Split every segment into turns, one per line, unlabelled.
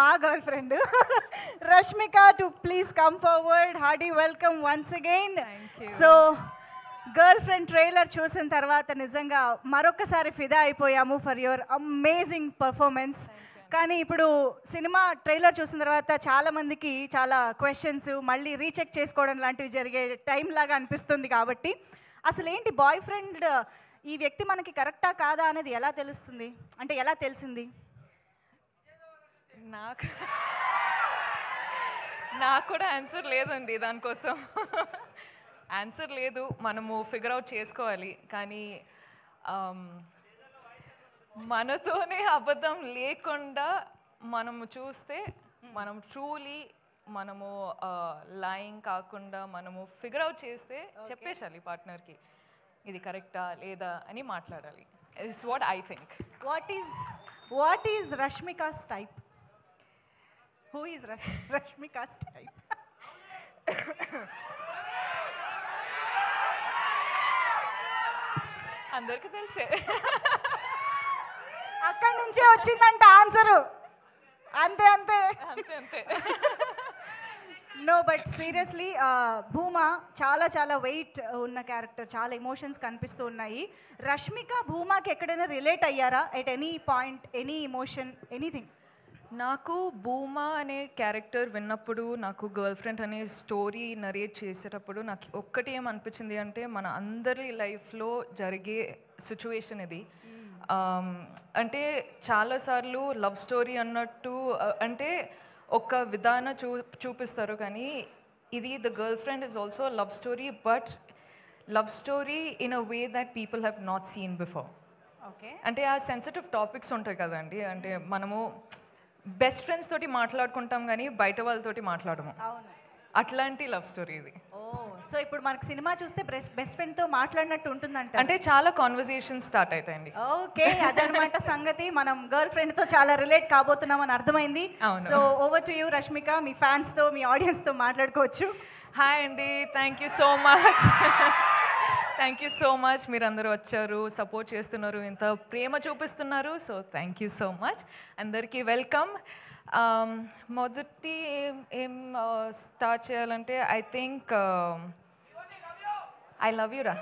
మా girl friend Rashmika to please come forward. Hardy welcome once again. So girl friend trailer చూసిన తర్వాత నిజంగా మరొకసారి ఫిదా అయిపోయాము ఫర్ యువర్ అమేజింగ్ పర్ఫార్మెన్స్. కానీ ఇప్పుడు సినిమా ట్రైలర్ చూసిన తర్వాత చాలామందికి చాలా క్వశ్చన్స్ మళ్ళీ రీచెక్ చేసుకోవడం లాంటివి జరిగే టైం లాగా అనిపిస్తుంది. కాబట్టి అసలు ఏంటి బాయ్ ఫ్రెండ్, ఈ వ్యక్తి మనకి కరెక్టా కాదా అనేది ఎలా తెలుస్తుంది, అంటే ఎలా తెలిసింది?
నాకు కూడా ఆన్సర్ లేదండి దానికోసం. ఆన్సర్ లేదు, మనము ఫిగర్ అవుట్ చేసుకోవాలి. కానీ మనతోనే అబద్ధం లేకుండా మనము చూస్తే మనం ట్రూలీ మనము లైయింగ్ కాకుండా మనము ఫిగర్ అవుట్ చేస్తే చెప్పేసాలి పార్ట్నర్కి ఇది కరెక్టా లేదా అని మాట్లాడాలి. It's what I think.
What is Rashmika's type? Who is Rashmika's type?
అందరికీ తెలిసే.
అక్కడి నుంచే వచ్చిందంట ఆన్సరు. అంతే అంతే
అంతే అంతే.
నో బట్ సీరియస్లీ భూమా చాలా చాలా వెయిట్ ఉన్న క్యారెక్టర్, చాలా ఎమోషన్స్ కనిపిస్తూ ఉన్నాయి. రష్మిక భూమాకి ఎక్కడైనా రిలేట్ అయ్యారా at any point, any emotion, anything?
నాకు భూమా అనే క్యారెక్టర్ విన్నప్పుడు, నాకు గర్ల్ ఫ్రెండ్ అనే స్టోరీ నరేట్ చేసేటప్పుడు నాకు ఒక్కటి ఏమనిపించింది అంటే మన అందరి లైఫ్లో జరిగే సిచ్యువేషన్ ఇది. అంటే చాలాసార్లు లవ్ స్టోరీ అన్నట్టు అంటే ఒక విధానం చూపిస్తారు, కానీ ఇది the girl friend is also love story, but love story in a way that people have not seen before.
Okay,
అంటే ఆ సెన్సిటివ్ టాపిక్స్ ఉంటాయి కదండి, అంటే మనము బెస్ట్ ఫ్రెండ్స్ తోటి మాట్లాడుకుంటాం కానీ బయట వాళ్ళతోటి మాట్లాడము. అట్లాంటి లవ్ స్టోరీ ఇది.
సో ఇప్పుడు మనకు సినిమా చూస్తే బెస్ట్ ఫ్రెండ్ తో మాట్లాడినట్టు ఉంటుందంట.
అంటే చాలా కాన్వర్సేషన్ స్టార్ట్ అవుతాయండి.
ఓకే, అదనమాట సంగతి. మనం గర్ల్ ఫ్రెండ్ తో చాలా రిలేట్ కాబోతున్నాం అని అర్థమైంది. So over to you Rashmika, me fans తో మీ ఆడియన్స్ తో మాట్లాడుకోవచ్చు.
హాయ్ అండి, thank you so much. Thank you so much, మీరు అందరూ వచ్చారు, సపోర్ట్ చేస్తున్నారు, ఇంత ప్రేమ చూపిస్తున్నారు. So thank you so much, అందరికీ వెల్కమ్. మొదటి ఏం స్టార్ట్ చేయాలంటే I think I love you రా.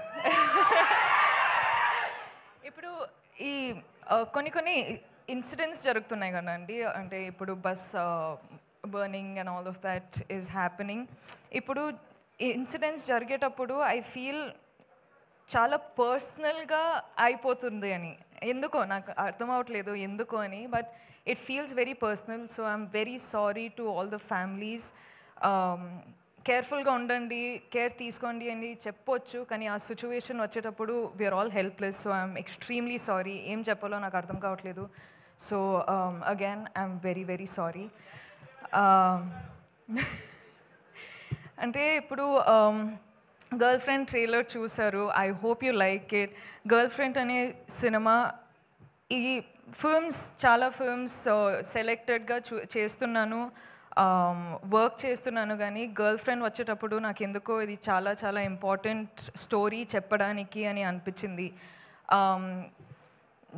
ఇప్పుడు ఈ కొన్ని ఇన్సిడెంట్స్ జరుగుతున్నాయి కదండి, అంటే ఇప్పుడు bus burning and all of that is happening. ఇప్పుడు ఇన్సిడెంట్స్ జరిగేటప్పుడు ఐ ఫీల్ చాలా పర్సనల్గా అయిపోతుంది అని, ఎందుకో నాకు అర్థం అవ్వట్లేదు ఎందుకో అని, but it feels very personal. So I'm very sorry to all the families. కేర్ఫుల్గా ఉండండి, కేర్ తీసుకోండి అని చెప్పొచ్చు, కానీ ఆ సిచ్యువేషన్ వచ్చేటప్పుడు we are all helpless. So I am extremely sorry, ఏం చెప్పాలో నాకు అర్థం కావట్లేదు. So again I am very very sorry. అంటే ఇప్పుడు గర్ల్ ఫ్రెండ్ ట్రైలర్ చూసారు, I hope you like it. Girlfriend అనే సినిమా, ఈ ఫిల్మ్స్ చాలా ఫిల్మ్స్ సెలెక్టెడ్గా చేస్తున్నాను, వర్క్ చేస్తున్నాను, కానీ గర్ల్ ఫ్రెండ్ వచ్చేటప్పుడు నాకు ఎందుకో ఇది చాలా చాలా ఇంపార్టెంట్ స్టోరీ చెప్పడానికి అని అనిపించింది.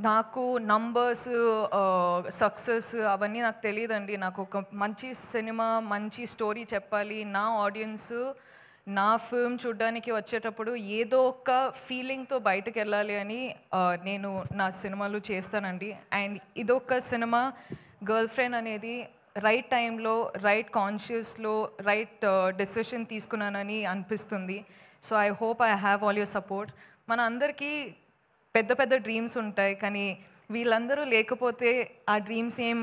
నాకు నంబర్స్, సక్సెస్ అవన్నీ నాకు తెలియదండి. నాకు ఒక మంచి సినిమా, మంచి స్టోరీ చెప్పాలి, నా ఆడియన్స్ నా ఫిల్మ్ చూడడానికి వచ్చేటప్పుడు ఏదో ఒక ఫీలింగ్తో బయటకు వెళ్ళాలి అని నేను నా సినిమాలు చేస్తానండి. అండ్ ఇదొక సినిమా, గర్ల్ ఫ్రెండ్ అనేది రైట్ టైంలో, రైట్ కాన్షియస్లో రైట్ డెసిషన్ తీసుకున్నానని అనిపిస్తుంది. So I hope I have all your support. మన అందరికీ పెద్ద పెద్ద డ్రీమ్స్ ఉంటాయి, కానీ వీళ్ళందరూ లేకపోతే ఆ డ్రీమ్స్ ఏం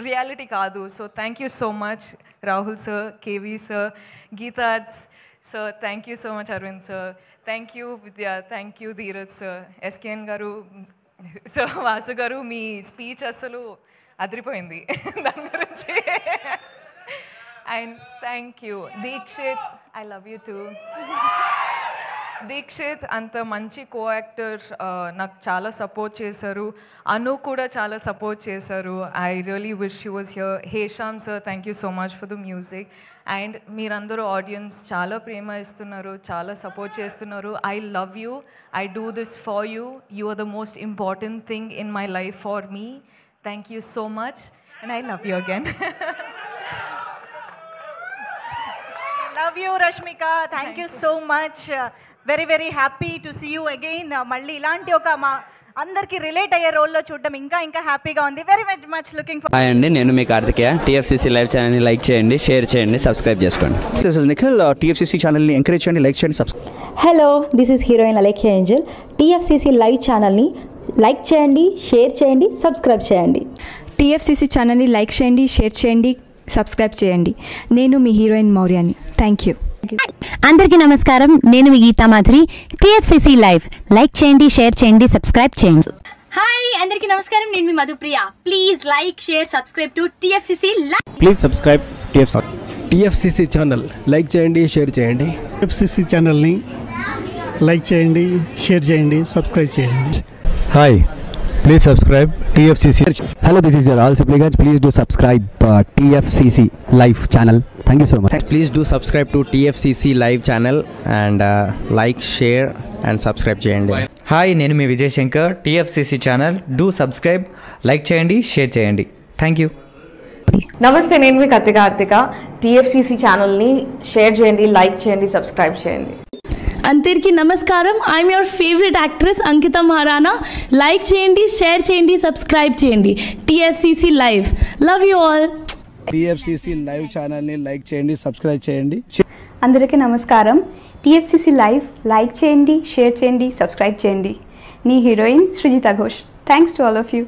రియాలిటీ కాదు. So thank you so much Rahul sir, KV sir, గీతాజ్ sir, thank you so much Aravind sir, thank you Vidya, thank you Dheeraj sir, SKN గారు, సో వాసు గారు, మీ స్పీచ్ అసలు అదిరిపోయింది దాని గురించి. And thank you Dikshit, I love you too. Dikshit అంత మంచి కో యాక్టర్, నాకు చాలా సపోర్ట్ చేశారు. అను కూడా చాలా సపోర్ట్ చేశారు. I really wish you was here. Hesham sir, thank you so much for the music. And మీరందరూ ఆడియన్స్ చాలా ప్రేమ ఇస్తున్నారు, చాలా సపోర్ట్ చేస్తున్నారు. I love you, I do this for you. You are the most important thing in my life for me. Thank you so much. And I love you again.
Love you Rashmika, thank you so much. Very very happy to see you again. మళ్ళీ ఇలాంటి ఒక మా అందరికి relate అయ్యే రోల్లో చూడడం ఇంకా ఇంకా హ్యాపీగా ఉంది. Very much looking for.
Hi అండి, నేను మీ కార్తికేయ. టీఎఫ్సీసీ లైవ్ ఛానల్ని లైక్ చేయండి, షేర్ చేయండి, సబ్స్క్రైబ్ చేసుకోండి.
This is Nikhil. టీఎఫ్సీసీ ఛానల్ని ఎంకరేజ్ చేయండి, లైక్ చేయండి, subscribe.
Hello, this is heroine Alekhya angel. TFCC live ఛానల్ని లైక్ చేయండి, షేర్ చేయండి, సబ్స్క్రైబ్ చేయండి.
టీఎఫ్సీసీ ఛానల్ని లైక్ చేయండి, షేర్ చేయండి, సబ్స్క్రైబ్ చేయండి. నేను మీ హీరోయిన్ మౌర్యాని. Thank you.
అందరికీ నమస్కారం, నేను మీ Geetha Madhuri. TFCC live like చేయండి, షేర్ చేయండి, సబ్స్క్రైబ్ చేయండి.
హాయ్ అందరికీ నమస్కారం, నేను మీ Madhupriya. Please like share subscribe to TFCC live.
Please subscribe
TFCC channel like చేయండి, షేర్ చేయండి.
టీఎఫ్సీసీ ఛానల్ని లైక్ చేయండి, షేర్ చేయండి, సబ్స్క్రైబ్ చేయండి.
Hi, please subscribe TFCC.
Hello, this is your all supplicants. Please do subscribe TFCC live channel. Thank you so much.
Please do subscribe to TFCC live channel and like, share and subscribe చేయండి.
Hi, నేను మీ Vijay Shankar. TFCC channel to subscribe, like చేయండి, share చేయండి. Thank you.
నమస్తే, నేను మీ Karthika. TFCC ఛానల్ని share చేయండి, లైక్ చేయండి, సబ్స్క్రైబ్ చేయండి.
అందరికీ నమస్కారం, I'm your favourite actress Ankita Maharana. Like చేయండి, షేర్ చేయండి, సబ్స్క్రైబ్ చేయండి. TFCC live. Love you all.
TFCC live ఛానల్ని లైక్ చేయండి, సబ్స్క్రైబ్ చేయండి.
అందరికీ నమస్కారం. టీఎఫ్సీసీ లైవ్ లైక్ చేయండి, షేర్ చేయండి, సబ్స్క్రైబ్ చేయండి. నీ heroine Srujitha Ghosh. Thanks to all of you.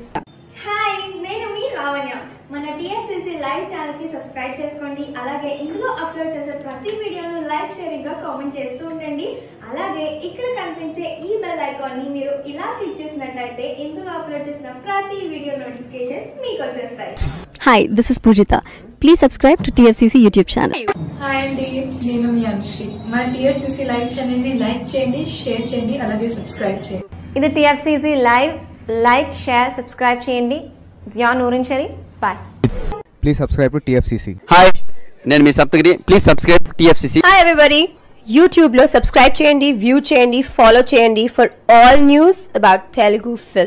Hi, నేను మీ లావణ్య. మన టీఎఫ్సీసీ లైవ్ ఛానల్కి సబ్స్క్రైబ్ చేసుకోండి. అలాగే ఇందులో అప్లోడ్ చేసే ప్రతి వీడియోను లైక్, షేరింగ్గా కామెంట్ చేస్తూ ఉండండి. అలాగే ఇక్కడ కనిపించే ఈ బెల్ ఐకాన్ని మీరు ఇలా క్లిక్ చేసినట్లయితే ఇందులో అప్లోడ్ చేసిన ప్రతి వీడియో నోటిఫికేషన్స్ మీకు వచ్చేస్తాయి.
Hi, this is Poojitha. Please subscribe to TFCC YouTube channel.
Hi అండి, నేను మీ అనుశ్రీ. మన టీఎఫ్సీసీ లైవ్ ఛానల్ని లైక్ చేయండి, షేర్ చేయండి, అలాగే సబ్స్క్రైబ్ చేయండి.
ఇది TFCC live. Like, share, subscribe చేయండి. Zia Noorin Shari. Bye.
Please subscribe to TFCC.
Hi, నేను మీ Saptagiri. Please subscribe TFCC.
Hi everybody, యూట్యూబ్లో సబ్స్క్రైబ్ చేయండి, వ్యూ చేయండి, ఫాలో చేయండి for all news about Telugu film.